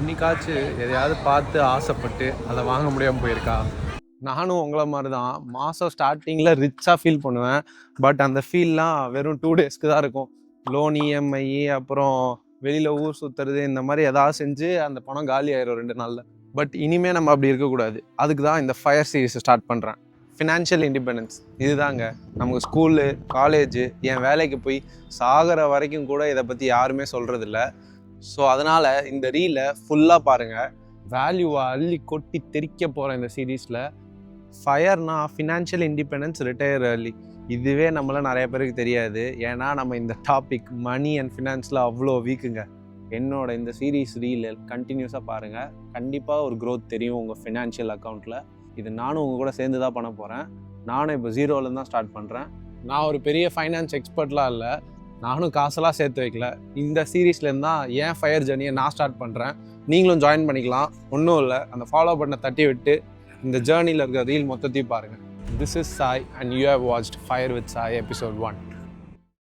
என்னைக்காச்சும் எதையாவது பார்த்து ஆசைப்பட்டு அதை வாங்க முடியாமல் போயிருக்கா? நானும் உங்கள மாதிரி தான் மாதம் ஸ்டார்டிங்கில் ரிச்சாக ஃபீல் பண்ணுவேன். பட் அந்த ஃபீல்லாம் வெறும் 2 டேஸ்க்கு தான் இருக்கும். லோன் இஎம்ஐ அப்புறம் வெளியில் ஊர் சுற்றுறது இந்த மாதிரி எதாவது செஞ்சு அந்த பணம் காலி ஆயிரும் 2 நாளில். பட் இனிமேல் நம்ம அப்படி இருக்கக்கூடாது. அதுக்கு தான் இந்த ஃபயர் சீரிஸ் ஸ்டார்ட் பண்ணுறேன். ஃபினான்ஷியல் இண்டிபெண்டன்ஸ் இதுதாங்க. நமக்கு ஸ்கூலு, காலேஜு, என் வேலைக்கு போய் சாகிற வரைக்கும் கூட இதை பற்றி யாருமே சொல்கிறதில்ல. ஸோ அதனால் இந்த ரீலை ஃபுல்லாக பாருங்கள். வேல்யூவை அள்ளி கொட்டி தெரிக்க போகிற இந்த சீரீஸில் ஃபயர்னா ஃபினான்ஷியல் இண்டிபெண்டன்ஸ், ரிட்டையர் ஏர்லி. இதுவே நம்மள நிறைய பேருக்கு தெரியாது. ஏன்னா நம்ம இந்த டாபிக் மணி அண்ட் ஃபினான்ஸில் அவ்வளோ வீக்குங்க. என்னோட இந்த சீரீஸ் ரீல் கண்டினியூஸாக பாருங்கள். கண்டிப்பாக ஒரு க்ரோத் தெரியும் உங்கள் ஃபினான்ஷியல் அக்கௌண்ட்டில். இது நானும் உங்கள் கூட சேர்ந்து தான் பண்ண போகிறேன். நானும் இப்போ 0லேருந்து தான் ஸ்டார்ட் பண்ணுறேன். நான் ஒரு பெரிய ஃபைனான்ஸ் எக்ஸ்பர்ட்லாம் இல்லை. நானும் காசெல்லாம் சேர்த்து வைக்கல. இந்த சீரீஸ்லேருந்து தான் ஏன் ஃபயர் ஜர்னியை நான் ஸ்டார்ட் பண்ணுறேன். நீங்களும் ஜாயின் பண்ணிக்கலாம். ஒன்றும் இல்லை, அந்த ஃபாலோ பட்டனை தட்டி விட்டு இந்த ஜேர்னியில் இருக்கிற ரீல் மொத்தத்தையும் பாருங்கள். This is Sai and you have watched Fire with Sai episode 1.